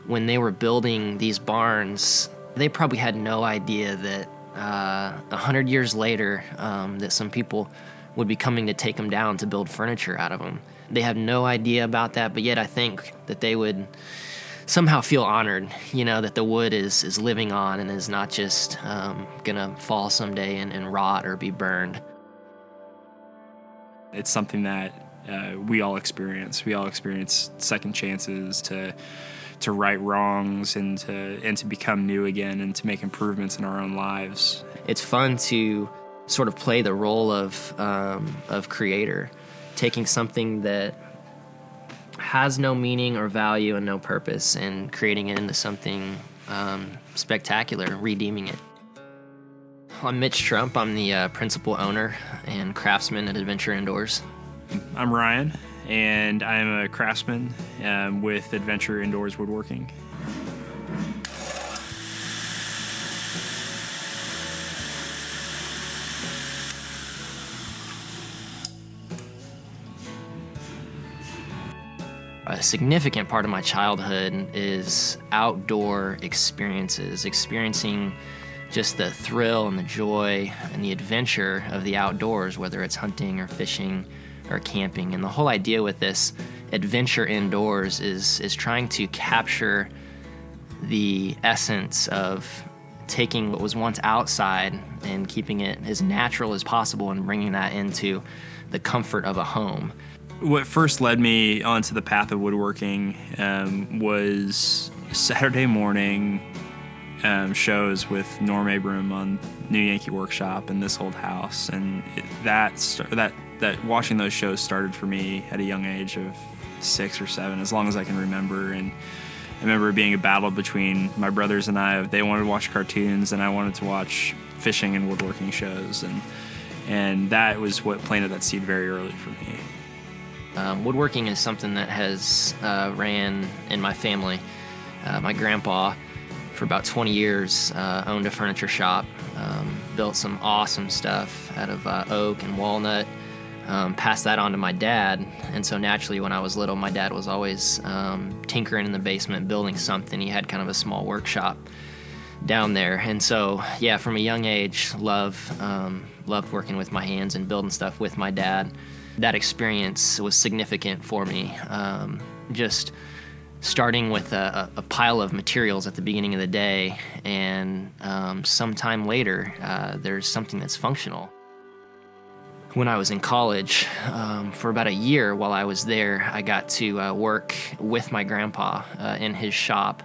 when they were building these barns, they probably had no idea that 100 years later that some people would be coming to take them down to build furniture out of them. They have no idea about that, but yet I think that they would somehow feel honored, that the wood is living on and is not just gonna fall someday and rot or be burned. It's something that we all experience. We all experience second chances to right wrongs and to become new again and to make improvements in our own lives. It's fun to sort of play the role of creator, taking something that has no meaning or value and no purpose and creating it into something spectacular, redeeming it. I'm Mitch Trump. I'm the principal owner and craftsman at Adventure Indoors. I'm Ryan, and I'm a craftsman with Adventure Indoors Woodworking. A significant part of my childhood is outdoor experiences, experiencing just the thrill and the joy and the adventure of the outdoors, whether it's hunting or fishing or camping. And the whole idea with this Adventure Indoors is trying to capture the essence of taking what was once outside and keeping it as natural as possible and bringing that into the comfort of a home. What first led me onto the path of woodworking was Saturday morning shows with Norm Abram on New Yankee Workshop and This Old House, and that watching those shows started for me at a young age of 6 or 7, as long as I can remember. And I remember it being a battle between my brothers and I. They wanted to watch cartoons, and I wanted to watch fishing and woodworking shows, and that was what planted that seed very early for me. Woodworking is something that has ran in my family. My grandpa, for about 20 years, owned a furniture shop, built some awesome stuff out of oak and walnut, passed that on to my dad. And so naturally, when I was little, my dad was always tinkering in the basement, building something. He had kind of a small workshop down there. And so, yeah, from a young age, loved working with my hands and building stuff with my dad. That experience was significant for me. Just starting with a pile of materials at the beginning of the day, and sometime later, there's something that's functional. When I was in college, for about a year while I was there, I got to work with my grandpa in his shop.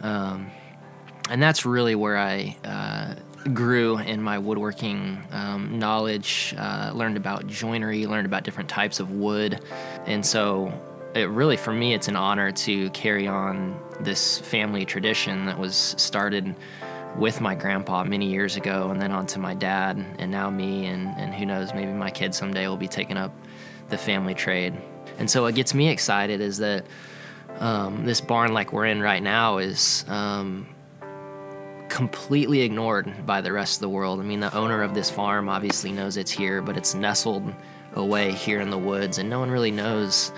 And that's really where I grew in my woodworking knowledge, learned about joinery, learned about different types of wood. And so it really, for me, it's an honor to carry on this family tradition that was started with my grandpa many years ago, and then on to my dad, and now me, and who knows, maybe my kids someday will be taking up the family trade. And so what gets me excited is that this barn like we're in right now is completely ignored by the rest of the world. I mean, the owner of this farm obviously knows it's here, but it's nestled away here in the woods, and no one really knows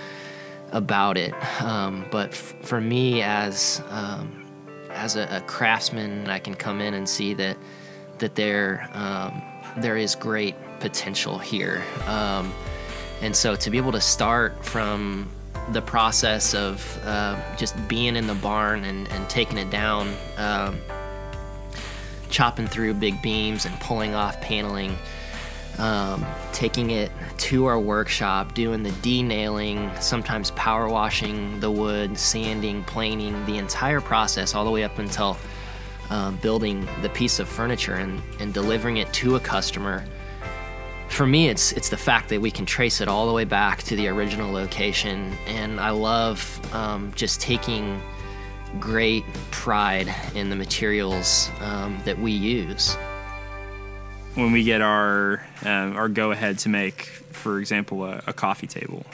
about it. But for me, as a craftsman, I can come in and see that there is great potential here. And so to be able to start from the process of just being in the barn and taking it down, chopping through big beams and pulling off paneling, taking it to our workshop, doing the denailing, sometimes power washing the wood, sanding, planing, the entire process all the way up until building the piece of furniture and delivering it to a customer. For me, it's the fact that we can trace it all the way back to the original location, and I love just taking great pride in the materials that we use. When we get our go-ahead to make, for example, a coffee table,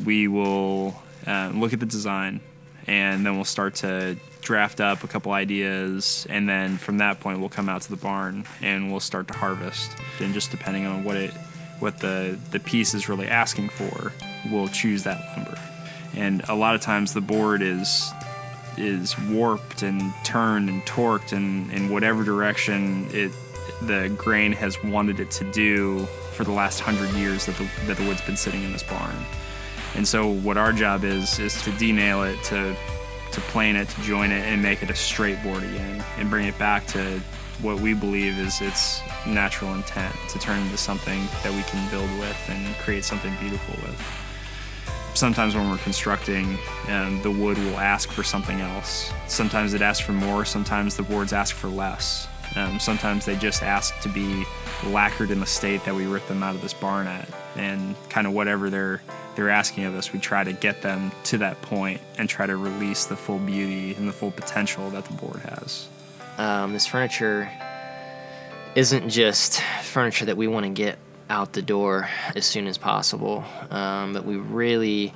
we will look at the design, and then we'll start to draft up a couple ideas, and then from that point we'll come out to the barn and we'll start to harvest. And just depending on what the piece is really asking for, we'll choose that lumber. And a lot of times the board is is warped and turned and torqued in whatever direction the grain has wanted it to do for the last 100 years that the wood's been sitting in this barn. And so what our job is to denail it, to plane it, to join it, and make it a straight board again, and bring it back to what we believe is its natural intent, to turn into something that we can build with and create something beautiful with. Sometimes when we're constructing, the wood will ask for something else. Sometimes it asks for more, sometimes the boards ask for less. Sometimes they just ask to be lacquered in the state that we ripped them out of this barn at. And kind of whatever they're asking of us, we try to get them to that point and try to release the full beauty and the full potential that the board has. This furniture isn't just furniture that we want to get out the door as soon as possible, but we really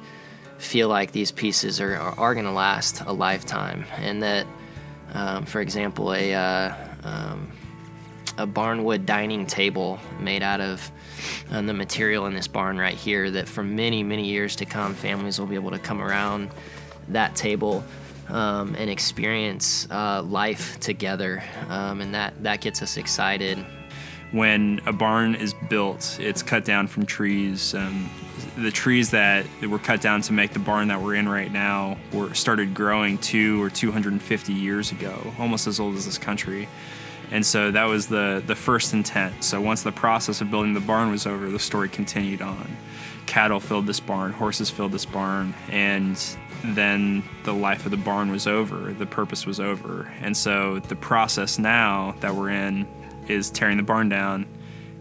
feel like these pieces are going to last a lifetime, and that, for example, a barnwood dining table made out of the material in this barn right here, that for many, many years to come, families will be able to come around that table and experience life together, and that gets us excited. When a barn is built, it's cut down from trees. The trees that were cut down to make the barn that we're in right now started growing 250 years ago, almost as old as this country. And so that was the first intent. So once the process of building the barn was over, the story continued on. Cattle filled this barn, horses filled this barn, and then the life of the barn was over, the purpose was over. And so the process now that we're in is tearing the barn down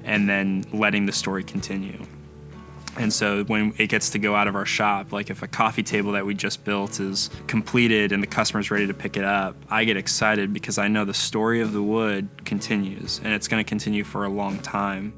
and then letting the story continue. And so when it gets to go out of our shop, like if a coffee table that we just built is completed and the customer's ready to pick it up, I get excited because I know the story of the wood continues, and it's going to continue for a long time.